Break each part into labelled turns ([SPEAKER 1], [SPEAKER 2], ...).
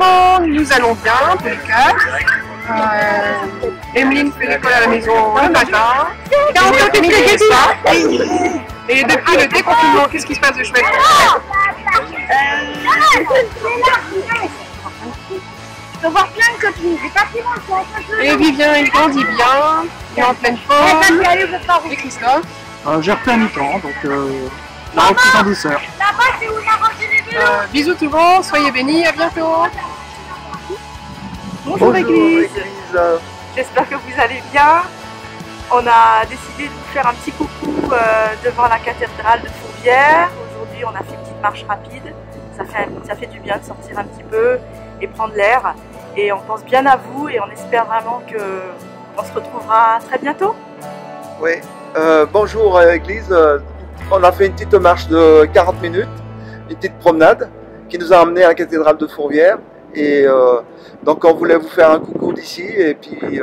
[SPEAKER 1] enfants, nous allons bien, tous les quatre. Emeline fait l'école à la maison le matin. Quand Camille fait ça. Et depuis le déconfinement, qu'est-ce qui se passe de chouette?
[SPEAKER 2] Je vois plein de copines, j'ai pas pris mon temps.
[SPEAKER 1] Et Vivien, il grandit bien, il est en pleine forme. Et Christophe?
[SPEAKER 3] J'ai repris à mi-temps, donc la reprise en douceur.
[SPEAKER 2] Là-bas, c'est où on a rangé les vélos.
[SPEAKER 1] Bisous tout le monde, soyez bénis, à bientôt.
[SPEAKER 4] Bonjour Église. J'espère que vous allez bien. On a décidé de vous faire un petit coucou devant la cathédrale de Fourvière. Aujourd'hui, on a fait une petite marche rapide. Ça fait du bien de sortir un petit peu et prendre l'air. Et on pense bien à vous et on espère vraiment qu'on se retrouvera très bientôt.
[SPEAKER 5] Oui, bonjour Église. On a fait une petite marche de 40 minutes, une petite promenade qui nous a amené à la cathédrale de Fourvière. Et donc on voulait vous faire un coucou d'ici et puis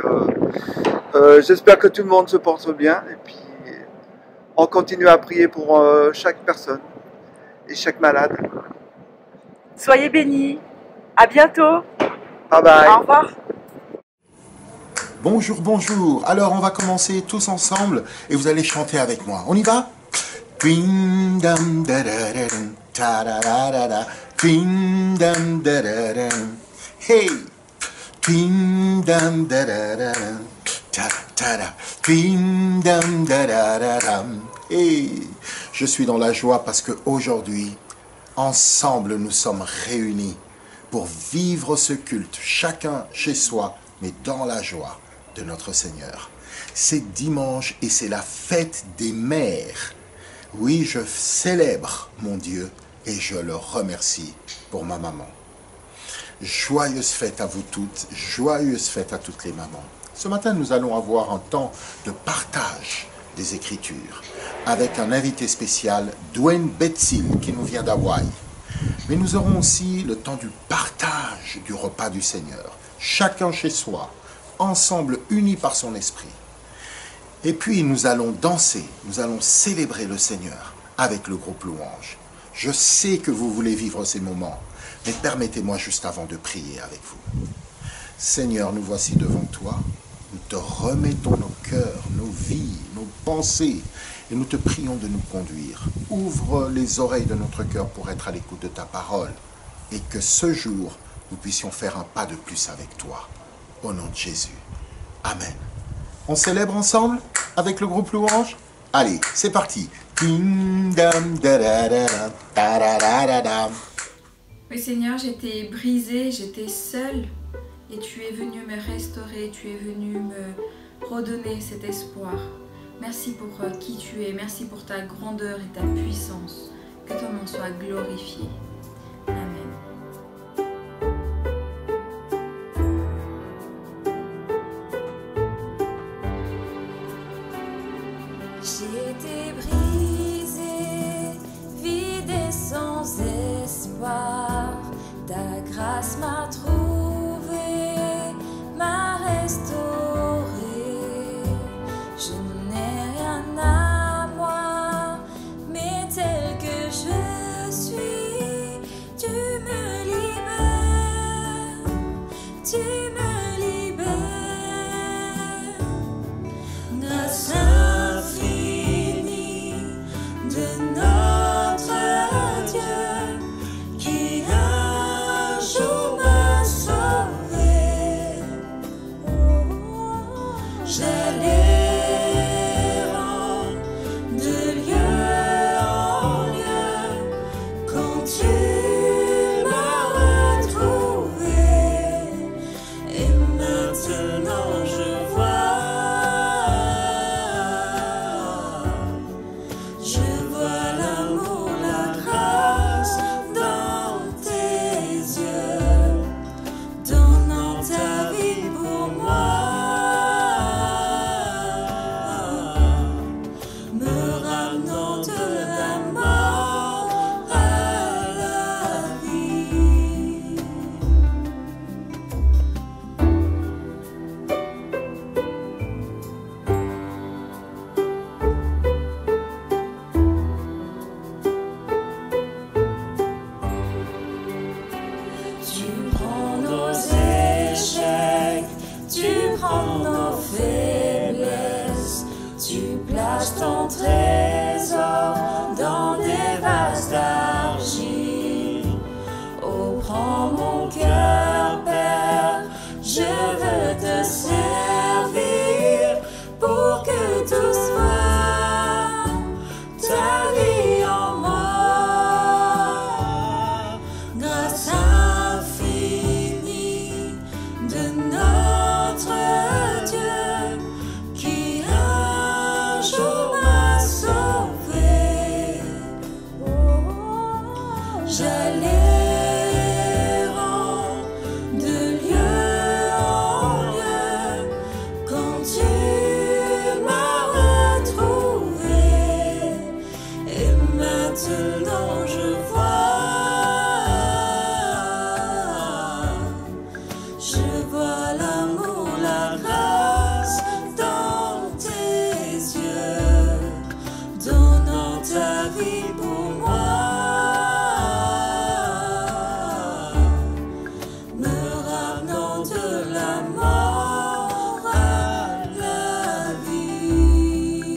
[SPEAKER 5] j'espère que tout le monde se porte bien et puis on continue à prier pour chaque personne et chaque malade.
[SPEAKER 4] Soyez bénis, à bientôt.
[SPEAKER 5] Bye bye.
[SPEAKER 4] Au revoir.
[SPEAKER 6] Bonjour, bonjour. Alors on va commencer tous ensemble et vous allez chanter avec moi. On y va? Ding dam da da da dum, ta da da da da. Ding dam da da da dum. Hey! Ding dam da da da dum, ta ta da. Ding dam da da da dum. Hey! Je suis dans la joie parce que aujourd'hui, ensemble, nous sommes réunis pour vivre ce culte, chacun chez soi, mais dans la joie de notre Seigneur. C'est dimanche et c'est la fête des mères. Oui, je célèbre mon Dieu et je le remercie pour ma maman. Joyeuse fête à vous toutes, joyeuse fête à toutes les mamans. Ce matin, nous allons avoir un temps de partage des Écritures avec un invité spécial, Dwayne Betsil, qui nous vient d'Hawaï. Mais nous aurons aussi le temps du partage du repas du Seigneur, chacun chez soi, ensemble unis par son esprit. Et puis nous allons danser, nous allons célébrer le Seigneur avec le groupe Louange. Je sais que vous voulez vivre ces moments, mais permettez-moi juste avant de prier avec vous. Seigneur, nous voici devant toi, nous te remettons nos cœurs, nos vies, nos pensées, et nous te prions de nous conduire. Ouvre les oreilles de notre cœur pour être à l'écoute de ta parole, et que ce jour, nous puissions faire un pas de plus avec toi. Au nom de Jésus. Amen. On célèbre ensemble avec le groupe Louange? Allez, c'est parti. Oui
[SPEAKER 7] Seigneur, j'étais brisée, j'étais seule et tu es venu me restaurer, tu es venu me redonner cet espoir. Merci pour qui tu es, merci pour ta grandeur et ta puissance. Que ton nom soit glorifié. Amen.
[SPEAKER 8] J'étais brisée, vide et sans espoir. Ta grâce m'a trouvée, m'a restaurée. Je n'ai rien à moi, mais tel que je suis, tu me libères, tu me libères. Grâce infinie de notre Dieu qui un jour m'a sauvé. J'allais de lieu en lieu quand tu m'as retrouvé de notre Dieu qui un jour m'a sauvé. J'allais de lieu en lieu quand tu m'as retrouvé. Et maintenant je vois l'amour, la grâce dans tes yeux, donnant ta vie pour moi, me ramenant de la mort à la vie.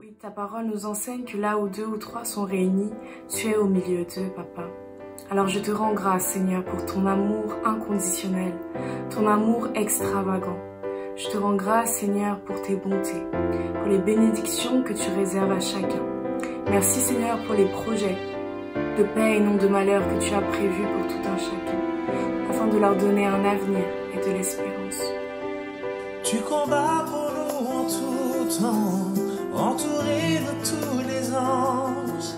[SPEAKER 9] Oui, ta parole nous enseigne que là où 2 ou 3 sont réunis, tu es au milieu d'eux, Papa. Alors je te rends grâce, Seigneur, pour ton amour inconditionnel, ton amour extravagant. Je te rends grâce, Seigneur, pour tes bontés, pour les bénédictions que tu réserves à chacun. Merci, Seigneur, pour les projets de paix et non de malheur que tu as prévus pour tout un chacun, afin de leur donner un avenir et de l'espérance.
[SPEAKER 10] Tu combats pour nous en tout temps, entouré de tous les anges.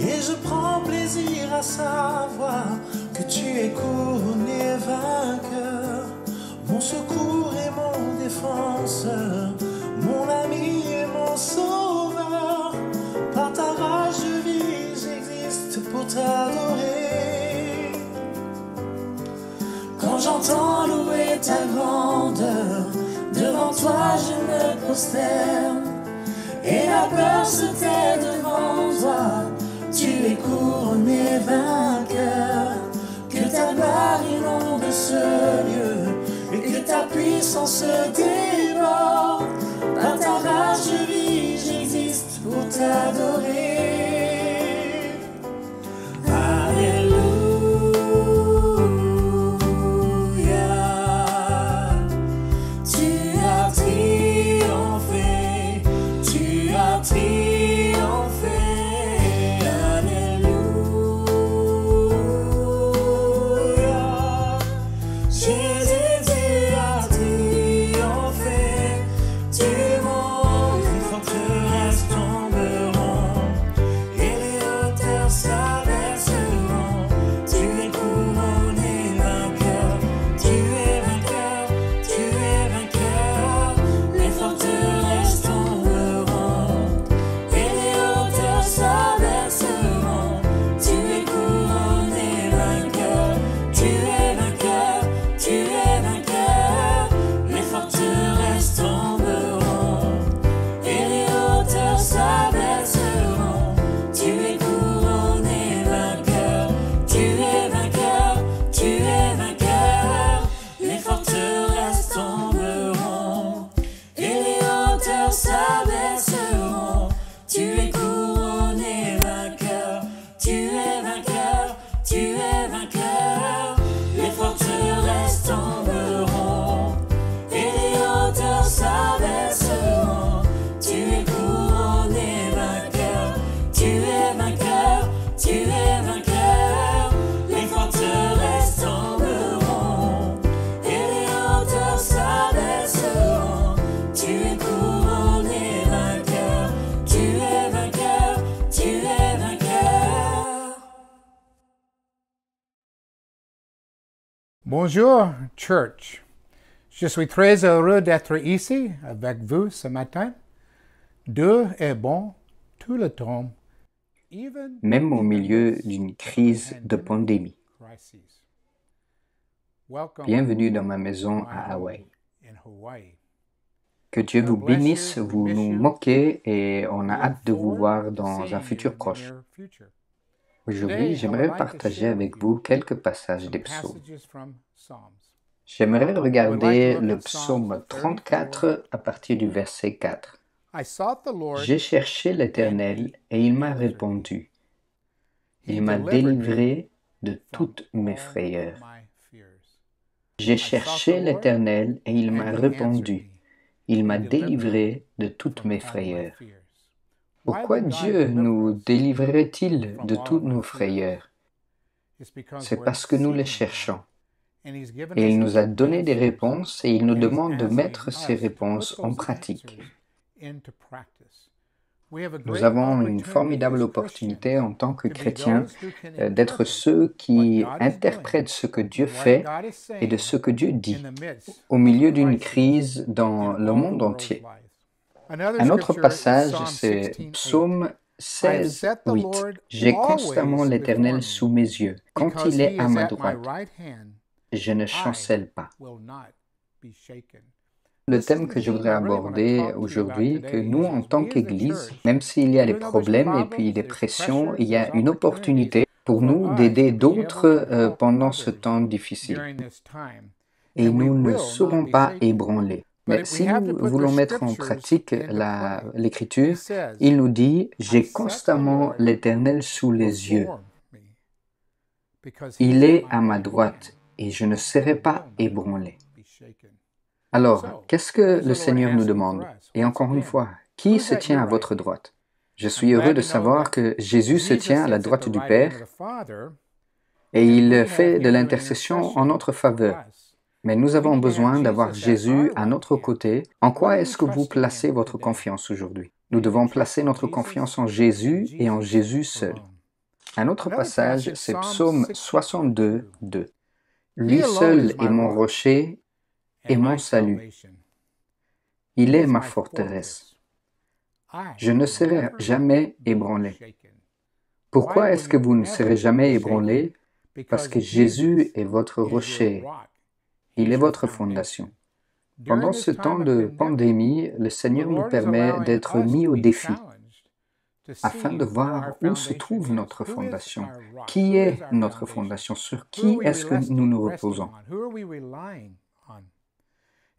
[SPEAKER 10] Et je prends plaisir à savoir que tu es couronné vainqueur, mon secours et mon défenseur, mon ami et mon sauveur. Par ta rage de vie, j'existe pour t'adorer. Quand j'entends louer ta grandeur, devant toi je me prosterne, et la peur se tait devant toi. Tu es couronné vainqueur, que ta gloire inonde ce lieu, et que ta puissance déborde. Par ta rage de vie, j'existe pour t'adorer. Alléluia, tu as triomphé, tu as triomphé.
[SPEAKER 11] Bonjour, Church. Je suis très heureux d'être ici avec vous ce matin. Dieu est bon tout le temps,
[SPEAKER 12] même au milieu d'une crise de pandémie. Bienvenue dans ma maison à Hawaï. Que Dieu vous bénisse, vous nous moquez et on a hâte de vous voir dans un futur proche. Aujourd'hui, j'aimerais partager avec vous quelques passages des psaumes. J'aimerais regarder le psaume 34 à partir du verset 4. J'ai cherché l'Éternel et il m'a répondu. Il m'a délivré de toutes mes frayeurs. J'ai cherché l'Éternel et il m'a répondu. Il m'a délivré de toutes mes frayeurs. Pourquoi Dieu nous délivrerait-il de toutes nos frayeurs? C'est parce que nous les cherchons. Et il nous a donné des réponses et il nous demande de mettre ces réponses en pratique. Nous avons une formidable opportunité en tant que chrétiens d'être ceux qui interprètent ce que Dieu fait et de ce que Dieu dit au milieu d'une crise dans le monde entier. Un autre passage, c'est Psaume 16, 8. « J'ai constamment l'Éternel sous mes yeux. Quand il est à ma droite, je ne chancelle pas. » Le thème que je voudrais aborder aujourd'hui, que nous, en tant qu'Église, même s'il y a des problèmes et puis des pressions, il y a une opportunité pour nous d'aider d'autres pendant ce temps difficile. Et nous ne serons pas ébranlés. Mais si nous voulons mettre en pratique l'Écriture, il nous dit « J'ai constamment l'Éternel sous les yeux. Il est à ma droite et je ne serai pas ébranlé. » Alors, qu'est-ce que le Seigneur nous demande? Et encore une fois, qui se tient à votre droite? Je suis heureux de savoir que Jésus se tient à la droite du Père et il fait de l'intercession en notre faveur. Mais nous avons besoin d'avoir Jésus à notre côté. En quoi est-ce que vous placez votre confiance aujourd'hui? Nous devons placer notre confiance en Jésus et en Jésus seul. Un autre passage, c'est Psaume 62, 2. « Lui seul est mon rocher et mon salut. Il est ma forteresse. Je ne serai jamais ébranlé. » Pourquoi est-ce que vous ne serez jamais ébranlé? Parce que Jésus est votre rocher. Il est votre fondation. Pendant ce temps de pandémie, le Seigneur nous permet d'être mis au défi afin de voir où se trouve notre fondation. Qui est notre fondation? Sur qui est-ce que nous nous reposons?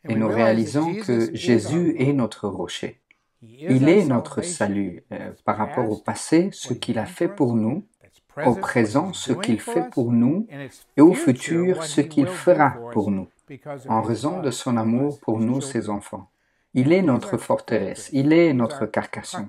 [SPEAKER 12] Et nous réalisons que Jésus est notre rocher. Il est notre salut par rapport au passé, ce qu'il a fait pour nous, au présent, ce qu'il fait pour nous, et au futur, ce qu'il fera pour nous, en raison de son amour pour nous, ses enfants. Il est notre forteresse, il est notre carcasson.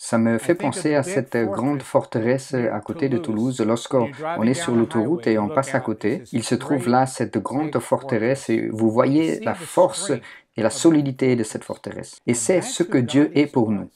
[SPEAKER 12] Ça me fait penser à cette grande forteresse à côté de Toulouse. Lorsqu'on est sur l'autoroute et on passe à côté, il se trouve là cette grande forteresse et vous voyez la force et la solidité de cette forteresse. Et c'est ce que Dieu est pour nous.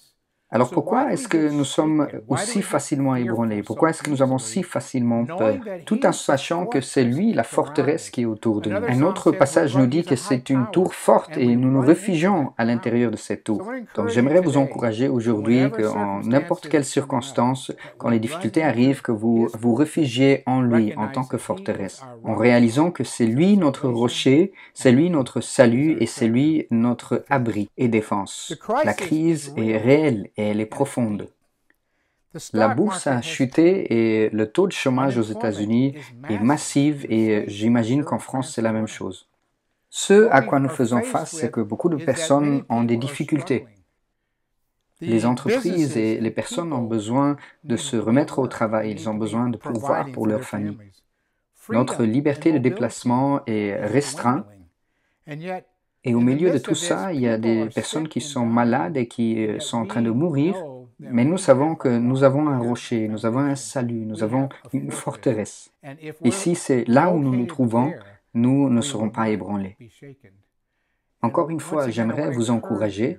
[SPEAKER 12] Alors pourquoi est-ce que nous sommes aussi facilement ébranlés? Pourquoi est-ce que nous avons si facilement peur? Tout en sachant que c'est lui la forteresse qui est autour de nous. Un autre passage nous dit que c'est une tour forte et nous nous réfugions à l'intérieur de cette tour. Donc j'aimerais vous encourager aujourd'hui qu'en n'importe quelle circonstance, quand les difficultés arrivent, que vous vous réfugiez en lui en tant que forteresse. En réalisant que c'est lui notre rocher, c'est lui notre salut et c'est lui notre abri et défense. La crise est réelle et elle est profonde. La bourse a chuté et le taux de chômage aux États-Unis est massif et j'imagine qu'en France c'est la même chose. Ce à quoi nous faisons face, c'est que beaucoup de personnes ont des difficultés. Les entreprises et les personnes ont besoin de se remettre au travail, ils ont besoin de pourvoir pour leur famille. Notre liberté de déplacement est restreinte. Et au milieu de tout ça, il y a des personnes qui sont malades et qui sont en train de mourir, mais nous savons que nous avons un rocher, nous avons un salut, nous avons une forteresse. Et si c'est là où nous nous trouvons, nous ne serons pas ébranlés. Encore une fois, j'aimerais vous encourager.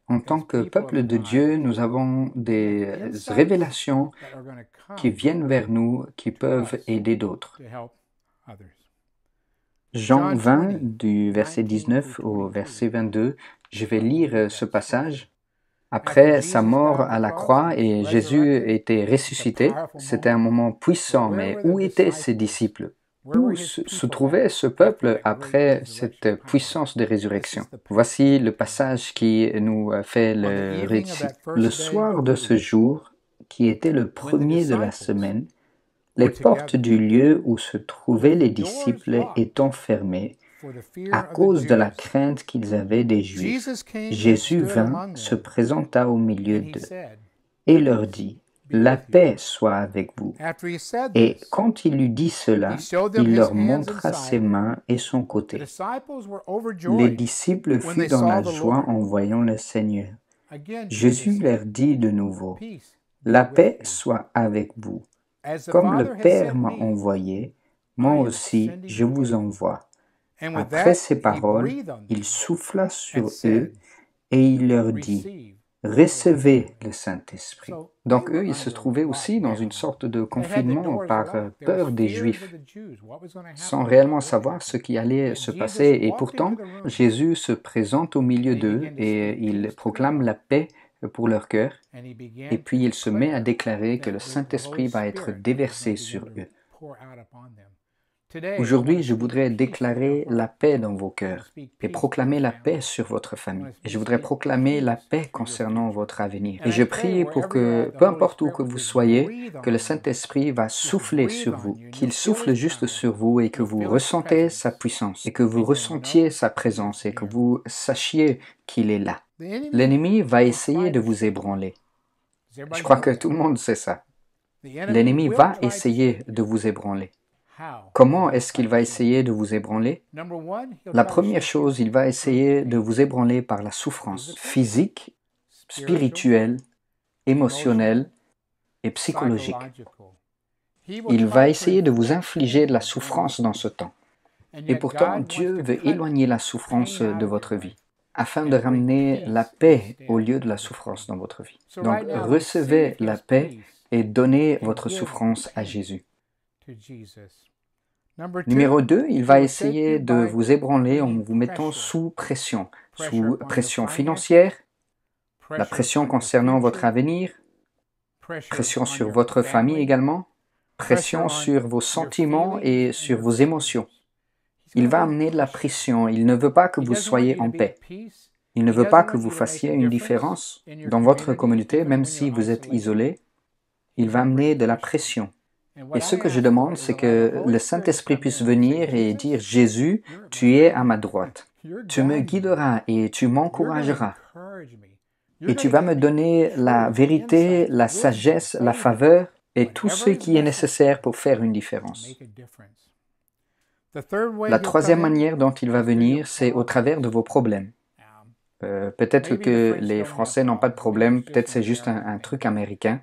[SPEAKER 12] En tant que peuple de Dieu, nous avons des révélations qui viennent vers nous, qui peuvent aider d'autres. Jean 20, du verset 19 au verset 22, je vais lire ce passage. Après sa mort à la croix et Jésus était ressuscité, c'était un moment puissant, mais où étaient ses disciples? Où se trouvait ce peuple après cette puissance de résurrection? Voici le passage qui nous fait le récit. Le soir de ce jour, qui était le premier de la semaine, les portes du lieu où se trouvaient les disciples étant fermées, à cause de la crainte qu'ils avaient des Juifs, Jésus vint, se présenta au milieu d'eux, et leur dit, « La paix soit avec vous. » Et quand il eut dit cela, il leur montra ses mains et son côté. Les disciples furent dans la joie en voyant le Seigneur. Jésus leur dit de nouveau, « La paix soit avec vous. » Comme le Père m'a envoyé, moi aussi je vous envoie. Après ces paroles, il souffla sur eux et il leur dit, recevez le Saint-Esprit. Donc eux, ils se trouvaient aussi dans une sorte de confinement par peur des Juifs, sans réellement savoir ce qui allait se passer. Et pourtant, Jésus se présente au milieu d'eux et il proclame la paix pour leur cœur. Et puis il se met à déclarer que le Saint-Esprit va être déversé sur eux. Aujourd'hui, je voudrais déclarer la paix dans vos cœurs et proclamer la paix sur votre famille. Et je voudrais proclamer la paix concernant votre avenir. Et je prie pour que, peu importe où que vous soyez, que le Saint-Esprit va souffler sur vous, qu'il souffle juste sur vous et que vous ressentez sa puissance, et que vous ressentiez sa présence et que vous sachiez qu'il est là. L'ennemi va essayer de vous ébranler. Je crois que tout le monde sait ça. L'ennemi va essayer de vous ébranler. Comment est-ce qu'il va essayer de vous ébranler? La première chose, il va essayer de vous ébranler par la souffrance physique, spirituelle, émotionnelle et psychologique. Il va essayer de vous infliger de la souffrance dans ce temps. Et pourtant, Dieu veut éloigner la souffrance de votre vie, afin de ramener la paix au lieu de la souffrance dans votre vie. Donc, recevez la paix et donnez votre souffrance à Jésus. Numéro 2, il va essayer de vous ébranler en vous mettant sous pression financière, la pression concernant votre avenir, pression sur votre famille également, pression sur vos sentiments et sur vos émotions. Il va amener de la pression, il ne veut pas que vous soyez en paix. Il ne veut pas que vous fassiez une différence dans votre communauté, même si vous êtes isolé. Il va amener de la pression. Et ce que je demande, c'est que le Saint-Esprit puisse venir et dire, Jésus, tu es à ma droite. Tu me guideras et tu m'encourageras. Et tu vas me donner la vérité, la sagesse, la faveur et tout ce qui est nécessaire pour faire une différence. La troisième manière dont il va venir, c'est au travers de vos problèmes. Peut-être que les Français n'ont pas de problème, peut-être c'est juste un truc américain.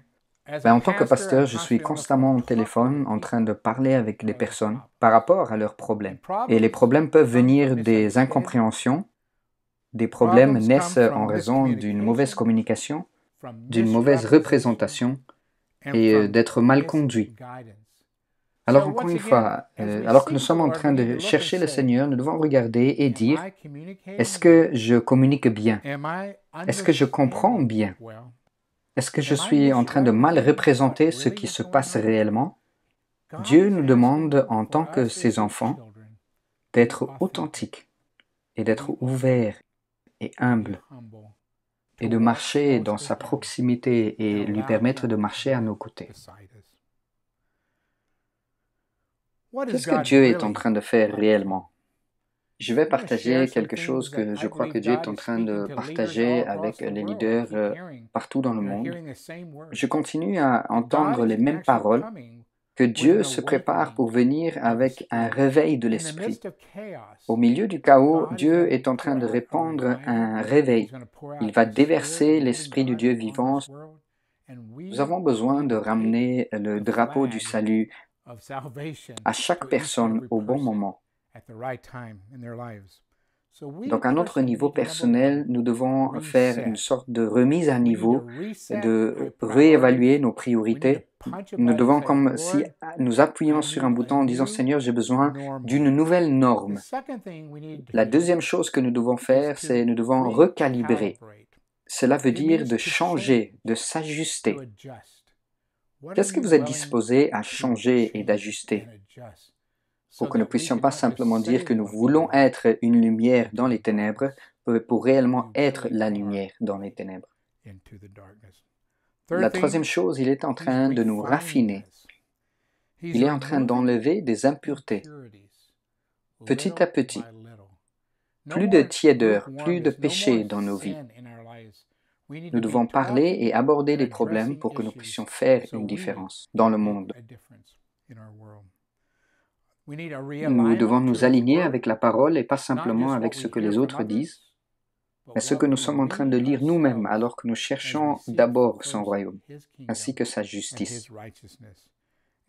[SPEAKER 12] En tant que pasteur, je suis constamment au téléphone en train de parler avec des personnes par rapport à leurs problèmes. Et les problèmes peuvent venir des incompréhensions, des problèmes naissent en raison d'une mauvaise communication, d'une mauvaise représentation et d'être mal conduit. Alors encore une fois, alors que nous sommes en train de chercher le Seigneur, nous devons regarder et dire, est-ce que je communique bien? Est-ce que je comprends bien? Est-ce que je suis en train de mal représenter ce qui se passe réellement? Dieu nous demande, en tant que ses enfants, d'être authentiques et d'être ouverts et humbles et de marcher dans sa proximité et lui permettre de marcher à nos côtés. Qu'est-ce que Dieu est en train de faire réellement? Je vais partager quelque chose que je crois que Dieu est en train de partager avec les leaders partout dans le monde. Je continue à entendre les mêmes paroles, que Dieu se prépare pour venir avec un réveil de l'esprit. Au milieu du chaos, Dieu est en train de répandre un réveil. Il va déverser l'esprit du Dieu vivant. Nous avons besoin de ramener le drapeau du salut à chaque personne au bon moment. Donc à notre niveau personnel, nous devons faire une sorte de remise à niveau, de réévaluer nos priorités. Nous devons comme si nous appuyons sur un bouton en disant « Seigneur, j'ai besoin d'une nouvelle norme ». La deuxième chose que nous devons faire, c'est nous devons recalibrer. Cela veut dire de changer, de s'ajuster. Qu'est-ce que vous êtes disposé à changer et d'ajuster? Pour que nous ne puissions pas simplement dire que nous voulons être une lumière dans les ténèbres, pour réellement être la lumière dans les ténèbres. La troisième chose, il est en train de nous raffiner. Il est en train d'enlever des impuretés, petit à petit. Plus de tiédeur, plus de péché dans nos vies. Nous devons parler et aborder les problèmes pour que nous puissions faire une différence dans le monde. Nous devons nous aligner avec la parole et pas simplement avec ce que les autres disent, mais ce que nous sommes en train de lire nous-mêmes alors que nous cherchons d'abord son royaume, ainsi que sa justice.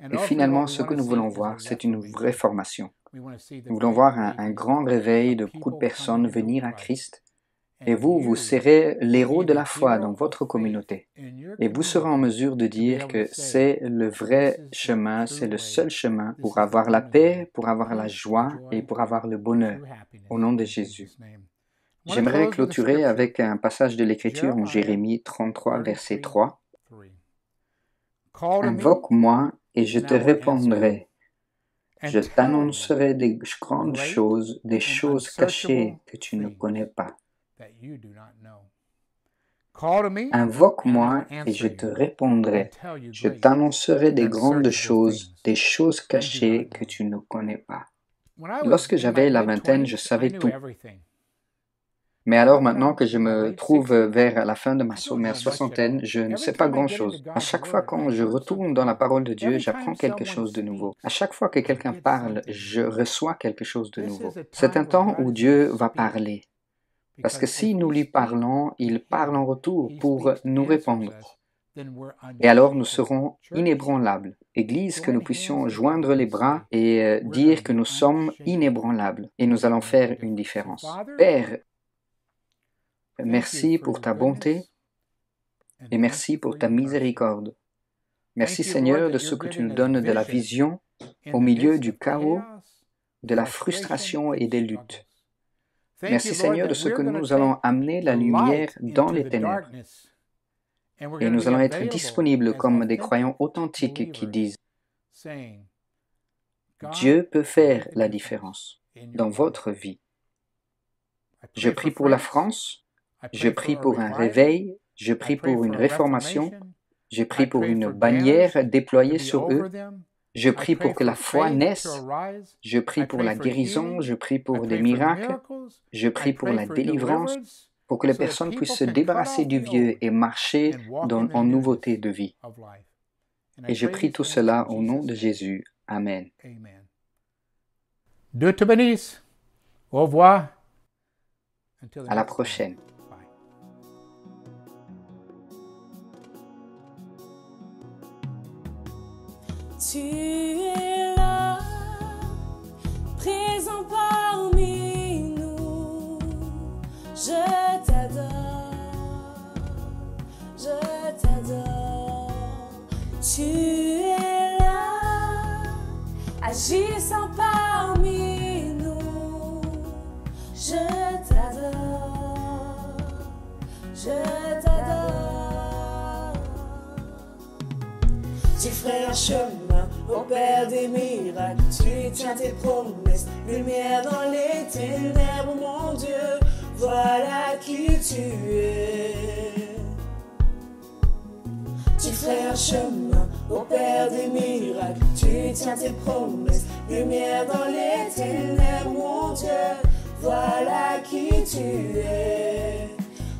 [SPEAKER 12] Et finalement, ce que nous voulons voir, c'est une vraie formation. Nous voulons voir un grand réveil de beaucoup de personnes venir à Christ. Et vous serez l'héros de la foi dans votre communauté. Et vous serez en mesure de dire que c'est le vrai chemin, c'est le seul chemin pour avoir la paix, pour avoir la joie et pour avoir le bonheur. Au nom de Jésus. J'aimerais clôturer avec un passage de l'Écriture en Jérémie 33, verset 3. « Invoque-moi et je te répondrai. Je t'annoncerai des grandes choses, des choses cachées que tu ne connais pas. Invoque-moi et je te répondrai. Je t'annoncerai des grandes choses, des choses cachées que tu ne connais pas. » Lorsque j'avais la vingtaine, je savais tout. Mais alors maintenant que je me trouve vers la fin de ma soixantaine, je ne sais pas grand-chose. À chaque fois quand je retourne dans la parole de Dieu, j'apprends quelque chose de nouveau. À chaque fois que quelqu'un parle, je reçois quelque chose de nouveau. C'est un temps où Dieu va parler. Parce que si nous lui parlons, il parle en retour pour nous répondre. Et alors nous serons inébranlables. Église, que nous puissions joindre les bras et dire que nous sommes inébranlables. Et nous allons faire une différence. Père, merci pour ta bonté et merci pour ta miséricorde. Merci Seigneur de ce que tu nous donnes de la vision au milieu du chaos, de la frustration et des luttes. Merci Seigneur de ce que nous allons amener la lumière dans les ténèbres. Et nous allons être disponibles comme des croyants authentiques qui disent « Dieu peut faire la différence dans votre vie. » Je prie pour la France. Je prie pour un réveil, je prie pour une réformation, je prie pour une bannière déployée sur eux, je prie pour que la foi naisse, je prie pour la guérison, je prie pour des miracles, je prie pour la délivrance, pour que les personnes puissent se débarrasser du vieux et marcher en nouveauté de vie. Et je prie tout cela au nom de Jésus. Amen.
[SPEAKER 11] Dieu te bénisse. Au revoir.
[SPEAKER 12] À la prochaine.
[SPEAKER 8] Tu es là, présent parmi nous. Je t'adore, je t'adore. Tu es là, agissant parmi nous. Je t'adore, je t'adore. Tu ferais un chemin au Père des miracles, tu tiens tes promesses, lumière dans les ténèbres, mon Dieu, voilà qui tu es. Tu ferais un chemin au Père des miracles, tu tiens tes promesses, lumière dans les ténèbres, mon Dieu, voilà qui tu es.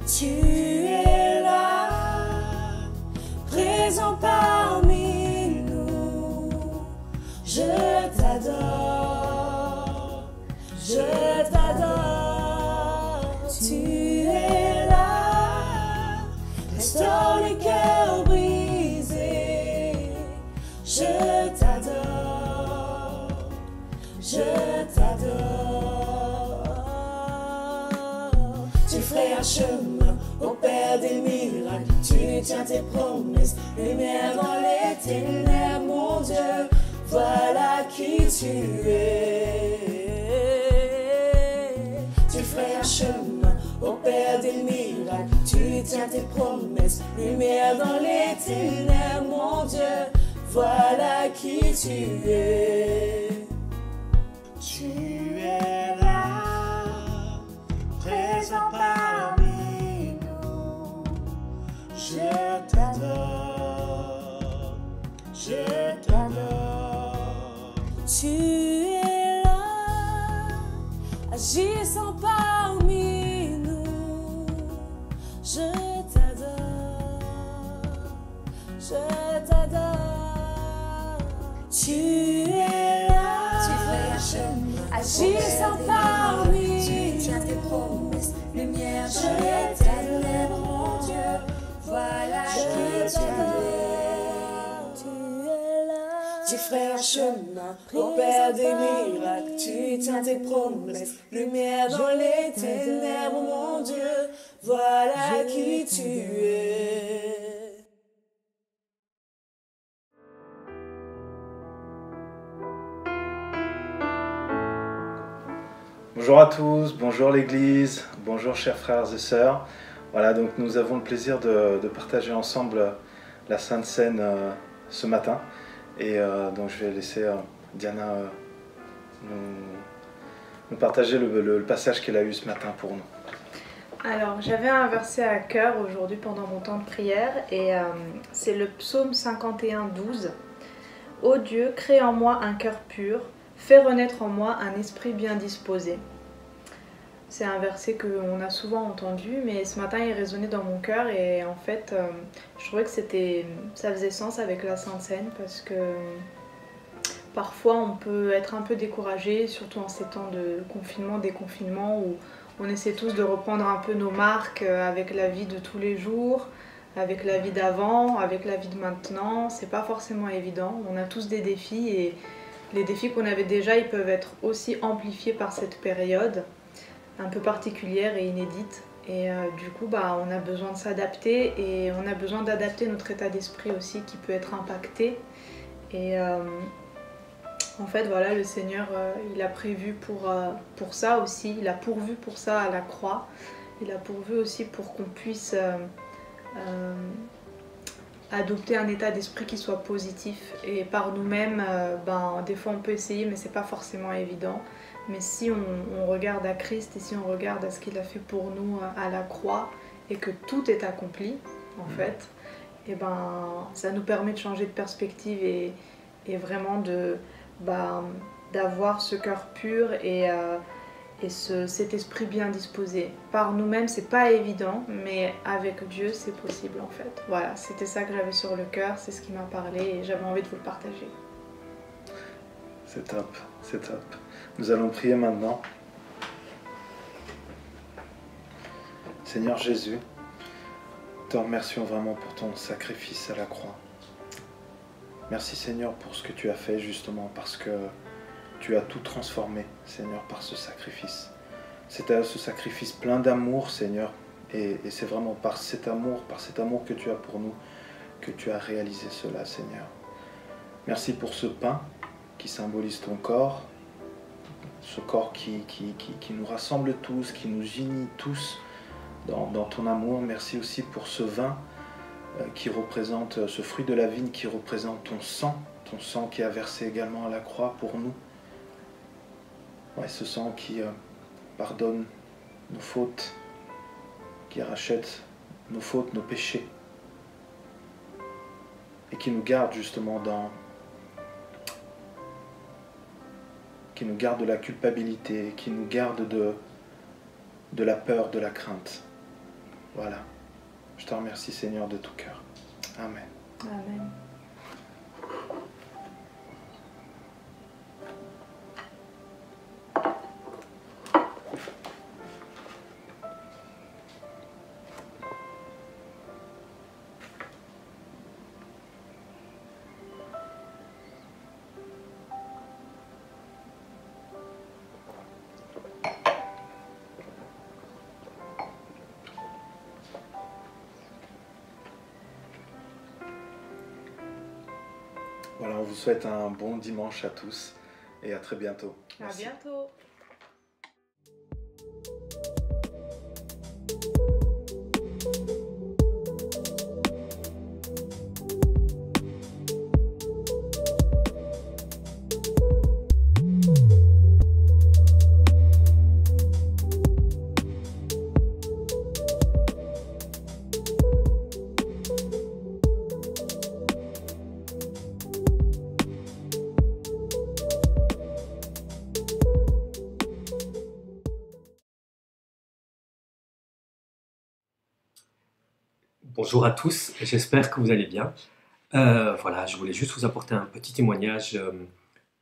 [SPEAKER 8] Tu es là, présent parmi nous. Je t'adore, je t'adore. Tu es là, restaure les cœurs brisés. Je t'adore, je t'adore. Tu ferais un chemin au Père des miracles, tu tiens tes promesses, lumière dans les ténèbres, mon Dieu, voilà qui tu es. Tu ferais un chemin au Père des miracles, tu tiens tes promesses, lumière dans les ténèbres, mon Dieu, voilà qui tu es. Tu es là, présent parmi nous. Je t'adore, je t'adore. Tu es là, agissant parmi nous. Je t'adore, je t'adore. Tu es là, tu ferais un chemin, agissant parmi nous. Tu tiens tes promesses, lumière dans les ténèbres, mon Dieu, voilà qui tu es. Tu es là, petit frère chemin, au Père des miracles, tu tiens tes promesses, lumière dans les ténèbres, mon Dieu, voilà qui tu es.
[SPEAKER 13] Bonjour à tous, bonjour l'Église, bonjour chers frères et sœurs. Voilà, donc nous avons le plaisir de partager ensemble la Sainte Seine ce matin. Et donc je vais laisser Diana nous partager le passage qu'elle a eu ce matin pour nous.
[SPEAKER 14] Alors j'avais un verset à cœur aujourd'hui pendant mon temps de prière et c'est le psaume 51, 12. Ô Dieu, crée en moi un cœur pur, fais renaître en moi un esprit bien disposé. C'est un verset qu'on a souvent entendu, mais ce matin il résonnait dans mon cœur et en fait je trouvais que ça faisait sens avec la Sainte Seine parce que parfois on peut être un peu découragé, surtout en ces temps de confinement, déconfinement où on essaie tous de reprendre un peu nos marques avec la vie de tous les jours, avec la vie d'avant, avec la vie de maintenant. C'est pas forcément évident, on a tous des défis et les défis qu'on avait déjà ils peuvent être aussi amplifiés par cette période un peu particulière et inédite et du coup on a besoin de s'adapter et on a besoin d'adapter notre état d'esprit aussi qui peut être impacté et en fait voilà, le Seigneur il a prévu pour ça aussi, il a pourvu pour ça à la croix, il a pourvu aussi pour qu'on puisse adopter un état d'esprit qui soit positif et par nous-mêmes des fois on peut essayer mais c'est pas forcément évident. Mais si on regarde à Christ et si on regarde à ce qu'il a fait pour nous à la croix et que tout est accompli en fait, et ça nous permet de changer de perspective et vraiment d'avoir ce cœur pur et cet esprit bien disposé. Par nous-mêmes c'est pas évident mais avec Dieu c'est possible en fait. Voilà, c'était ça que j'avais sur le cœur, c'est ce qui m'a parlé et j'avais envie de vous le partager.
[SPEAKER 13] C'est top, c'est top. Nous allons prier maintenant. Seigneur Jésus, te remercions vraiment pour ton sacrifice à la croix. Merci Seigneur pour ce que tu as fait justement parce que tu as tout transformé Seigneur par ce sacrifice. C'est ce sacrifice plein d'amour Seigneur et c'est vraiment par cet amour que tu as pour nous que tu as réalisé cela Seigneur. Merci pour ce pain qui symbolise ton corps, ce corps qui nous rassemble tous, qui nous unit tous dans ton amour. Merci aussi pour ce vin qui représente, ce fruit de la vigne qui représente ton sang qui a versé également à la croix pour nous. Ouais, ce sang qui pardonne nos fautes, qui rachète nos fautes, nos péchés, et qui nous garde justement qui nous garde de la culpabilité, qui nous garde de la peur, de la crainte. Voilà. Je te remercie Seigneur de tout cœur. Amen.
[SPEAKER 14] Amen.
[SPEAKER 13] Voilà, on vous souhaite un bon dimanche à tous et à très bientôt. Merci.
[SPEAKER 14] À bientôt.
[SPEAKER 15] Bonjour à tous, j'espère que vous allez bien. Voilà, je voulais juste vous apporter un petit témoignage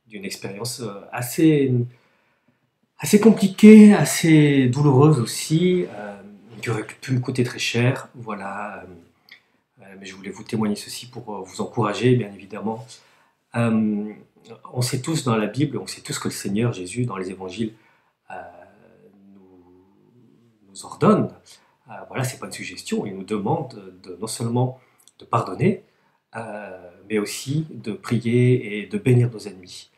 [SPEAKER 15] d'une expérience assez compliquée, assez douloureuse aussi, qui aurait pu me coûter très cher. Voilà, mais je voulais vous témoigner ceci pour vous encourager, bien évidemment, On sait tous dans la Bible, on sait tous que le Seigneur Jésus, dans les évangiles, nous ordonne. Voilà, c'est pas une suggestion, il nous demande non seulement de pardonner, mais aussi de prier et de bénir nos ennemis.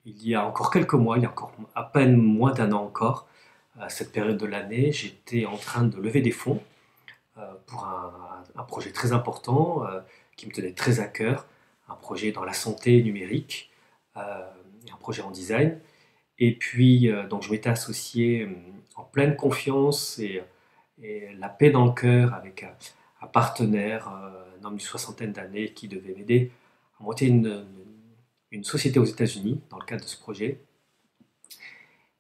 [SPEAKER 15] Il y a encore quelques mois, il y a encore à peine moins d'un an encore, à cette période de l'année, j'étais en train de lever des fonds pour un projet très important qui me tenait très à cœur, un projet dans la santé numérique, un projet en design. Et puis, donc je m'étais associé en pleine confiance et la paix dans le cœur avec un partenaire, un homme d'une soixantaine d'années qui devait m'aider à monter une société aux États-Unis dans le cadre de ce projet.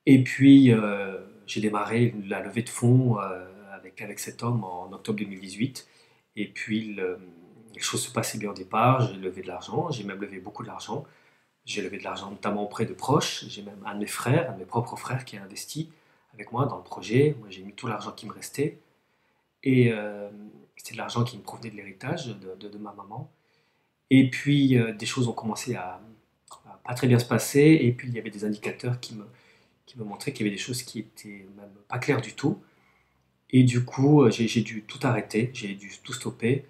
[SPEAKER 15] Et puis, j'ai démarré la levée de fonds avec cet homme en octobre 2018. Et puis, les choses se passaient bien au départ. J'ai levé de l'argent, j'ai même levé beaucoup d'argent. J'ai levé de l'argent notamment auprès de proches. J'ai même un de mes frères, un de mes propres frères qui a investi avec moi dans le projet. Moi, j'ai mis tout l'argent qui me restait. Et c'était de l'argent qui me provenait de l'héritage de ma maman. Et puis, des choses ont commencé à pas très bien se passer. Et puis, il y avait des indicateurs qui me montraient qu'il y avait des choses qui étaient même pas claires du tout. Et du coup, j'ai dû tout arrêter, j'ai dû tout stopper.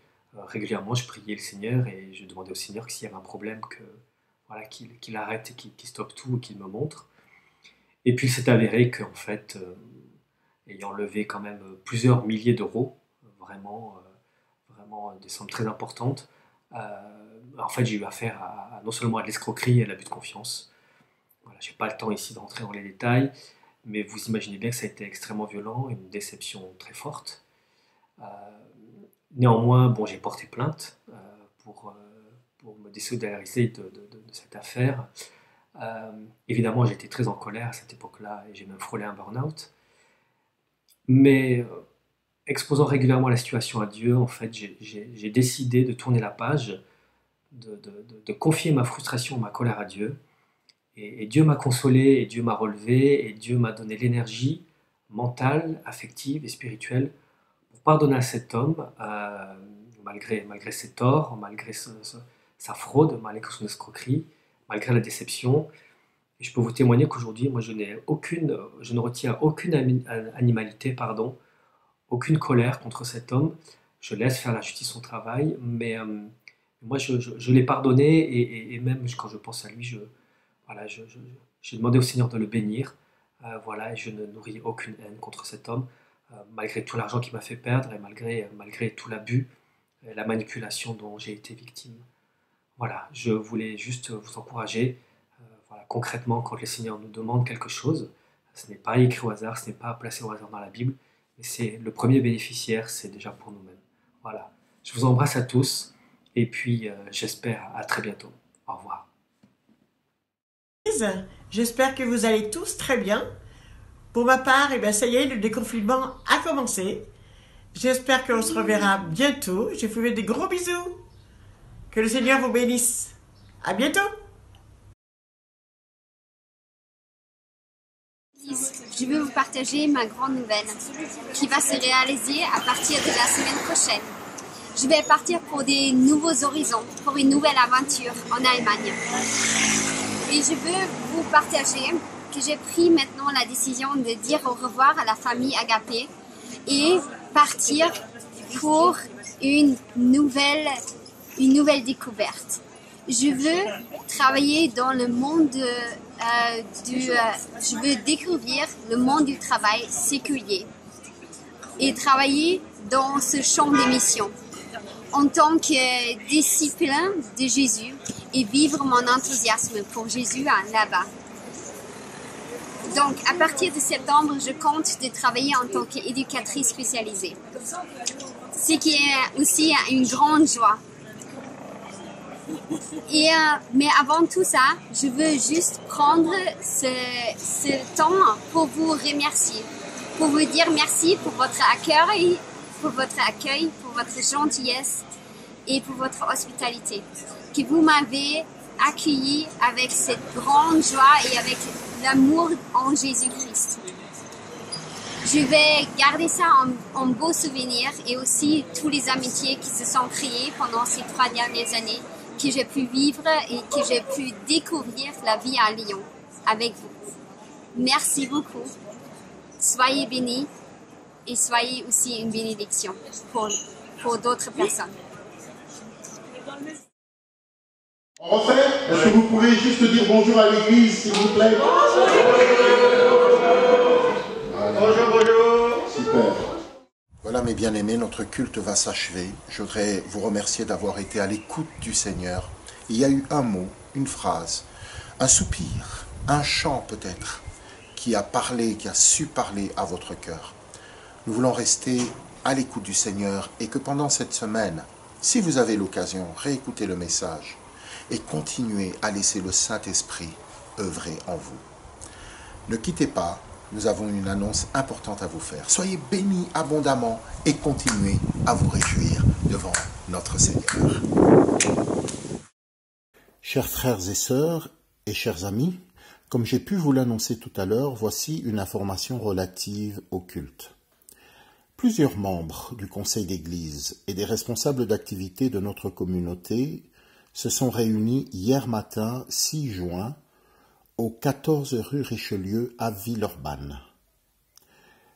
[SPEAKER 15] Régulièrement, je priais le Seigneur et je demandais au Seigneur que s'il y avait un problème, voilà, qu'il arrête et qu'il stoppe tout et qu'il me montre. Et puis, il s'est avéré qu'en fait, ayant levé quand même plusieurs milliers d'euros, vraiment des sommes très importantes, en fait, j'ai eu affaire non seulement à de l'escroquerie et à l'abus de confiance. Voilà, je n'ai pas le temps ici de rentrer dans les détails, mais vous imaginez bien que ça a été extrêmement violent, une déception très forte. Néanmoins, bon, j'ai porté plainte pour me désolidariser de cette affaire. Évidemment, j'étais très en colère à cette époque-là et j'ai même frôlé un burn-out. Mais exposant régulièrement la situation à Dieu, en fait, j'ai décidé de tourner la page, de confier ma frustration, ma colère à Dieu. Et Dieu m'a consolé, et Dieu m'a relevé, et Dieu m'a donné l'énergie mentale, affective et spirituelle pour pardonner à cet homme, malgré ses torts, malgré sa fraude, malgré son escroquerie, malgré la déception. Et je peux vous témoigner qu'aujourd'hui, moi, je ne retiens aucune animalité, aucune colère contre cet homme. Je laisse faire la justice son travail, mais moi, je l'ai pardonné, et même quand je pense à lui, j'ai demandé au Seigneur de le bénir, et je ne nourris aucune haine contre cet homme, malgré tout l'argent qu'il m'a fait perdre, et malgré tout l'abus et la manipulation dont j'ai été victime. Voilà, je voulais juste vous encourager, concrètement, quand le Seigneur nous demande quelque chose, ce n'est pas écrit au hasard, ce n'est pas placé au hasard dans la Bible, mais c'est le premier bénéficiaire, c'est déjà pour nous-mêmes. Voilà, je vous embrasse à tous, et puis j'espère à très bientôt. Au revoir.
[SPEAKER 16] J'espère que vous allez tous très bien. Pour ma part, ça y est, le déconfinement a commencé. J'espère qu'on se reverra bientôt. Je vous fais des gros bisous. Que le Seigneur vous bénisse. À bientôt.
[SPEAKER 17] Je veux vous partager ma grande nouvelle qui va se réaliser à partir de la semaine prochaine. Je vais partir pour des nouveaux horizons, pour une nouvelle aventure en Allemagne. Et je veux vous partager que j'ai pris maintenant la décision de dire au revoir à la famille Agapé et partir pour une nouvelle découverte. Je veux travailler dans le monde je veux découvrir le monde du travail séculier et travailler dans ce champ de mission en tant que disciple de Jésus et vivre mon enthousiasme pour Jésus là-bas. Donc, à partir de septembre, je compte de travailler en tant qu'éducatrice spécialisée, ce qui est aussi une grande joie. Mais avant tout ça, je veux juste prendre ce temps pour vous remercier, pour vous dire merci pour votre accueil, pour votre gentillesse et pour votre hospitalité, que vous m'avez accueilli avec cette grande joie et avec l'amour en Jésus-Christ. Je vais garder ça en beau souvenir et aussi tous les amitiés qui se sont créées pendant ces 3 dernières années que j'ai pu vivre et que j'ai pu découvrir la vie à Lyon avec vous. Merci beaucoup. Soyez bénis et soyez aussi une bénédiction pour d'autres personnes.
[SPEAKER 6] On refait? Est-ce que vous pouvez juste dire bonjour à l'église, s'il vous plaît? Voilà. Bonjour, bonjour. Super. Voilà, mes bien-aimés, notre culte va s'achever. Je voudrais vous remercier d'avoir été à l'écoute du Seigneur. Il y a eu un mot, une phrase, un soupir, un chant peut-être, qui a parlé, qui a su parler à votre cœur. Nous voulons rester à l'écoute du Seigneur et que pendant cette semaine, si vous avez l'occasion, réécoutez le message et continuez à laisser le Saint-Esprit œuvrer en vous. Ne quittez pas, nous avons une annonce importante à vous faire. Soyez bénis abondamment et continuez à vous réjouir devant notre Seigneur. Chers frères et sœurs et chers amis, comme j'ai pu vous l'annoncer tout à l'heure, voici une information relative au culte. Plusieurs membres du Conseil d'Église et des responsables d'activités de notre communauté se sont réunis hier matin 6 juin au 14 rue Richelieu à Villeurbanne.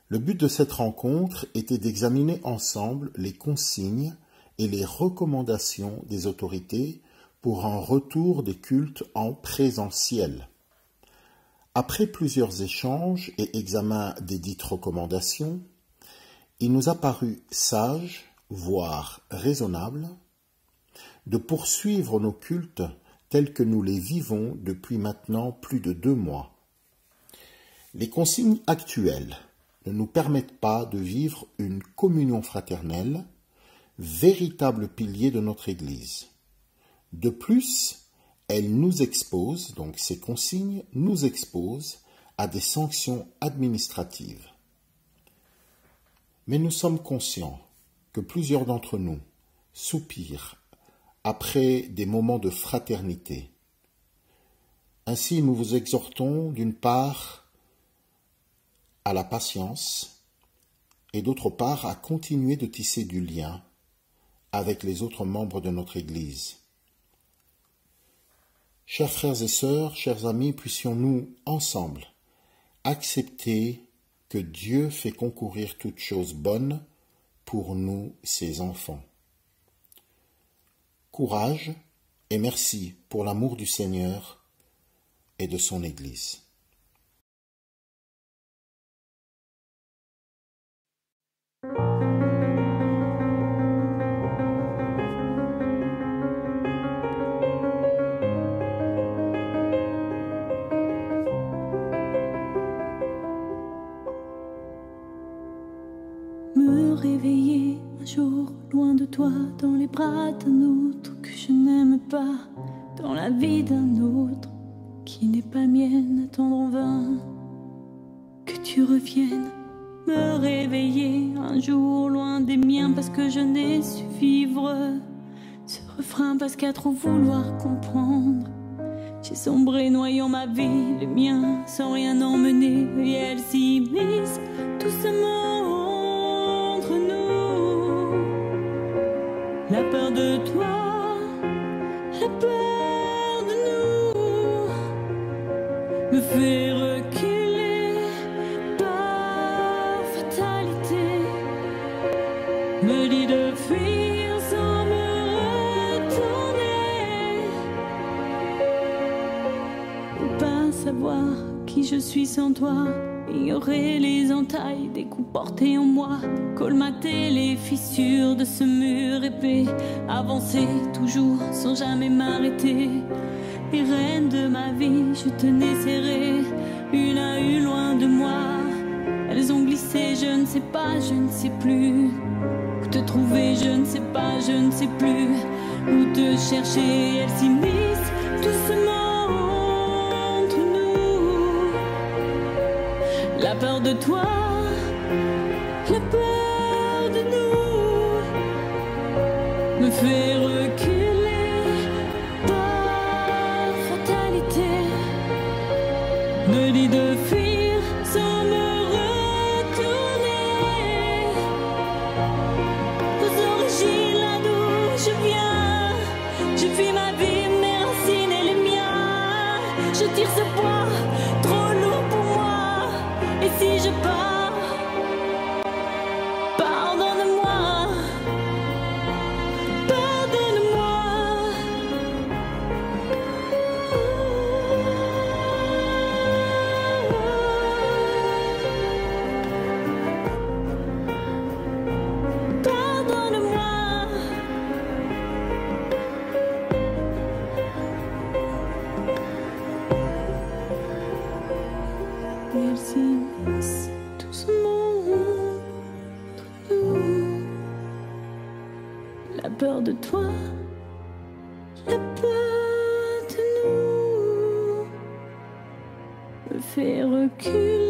[SPEAKER 6] Le but de cette rencontre était d'examiner ensemble les consignes et les recommandations des autorités pour un retour des cultes en présentiel. Après plusieurs échanges et examens des dites recommandations, il nous a paru sage, voire raisonnable, de poursuivre nos cultes tels que nous les vivons depuis maintenant plus de 2 mois. Les consignes actuelles ne nous permettent pas de vivre une communion fraternelle, véritable pilier de notre Église. De plus, elles nous exposent, donc ces consignes nous exposent à des sanctions administratives. Mais nous sommes conscients que plusieurs d'entre nous soupirent après des moments de fraternité. Ainsi, nous vous exhortons d'une part à la patience et d'autre part à continuer de tisser du lien avec les autres membres de notre Église. Chers frères et sœurs, chers amis, puissions-nous ensemble accepter que Dieu fait concourir toutes choses bonnes pour nous, ses enfants. Courage et merci pour l'amour du Seigneur et de son Église.
[SPEAKER 18] Me réveiller un jour loin de toi, dans les bras d'un autre que je n'aime pas, dans la vie d'un autre qui n'est pas mienne, attendre en vain que tu reviennes. Me réveiller un jour loin des miens parce que je n'ai su vivre ce refrain, parce qu'à trop vouloir comprendre, j'ai sombré noyant ma vie, les miens, sans rien emmener, et elles s'immiscent doucement entre nous. La peur de toi, la peur de nous me fait reculer par fatalité, me dit de fuir sans me retourner, ou pas savoir qui je suis sans toi, ignorer les entailles des coups portés en moi, colmater les fissures de ce mur épais, avancer toujours sans jamais m'arrêter. Les rênes de ma vie, je tenais serrées, une à une loin de moi. Elles ont glissé, je ne sais pas, je ne sais plus où te trouver, je ne sais pas, je ne sais plus où te chercher. Elles s'immiscent doucement entre nous. La peur de toi, la peur de nous me fait reculer par fatalité, me dit de fuir sans me retourner. Aux origines, là d'où je viens, je vis ma vie sentir ce poids trop lourd pour moi. Et si je pars, pardonne-moi, pardonne-moi. Pardonne-moi. Merci, tout ce monde, tout nous. La peur de toi, la peur de nous me fait reculer.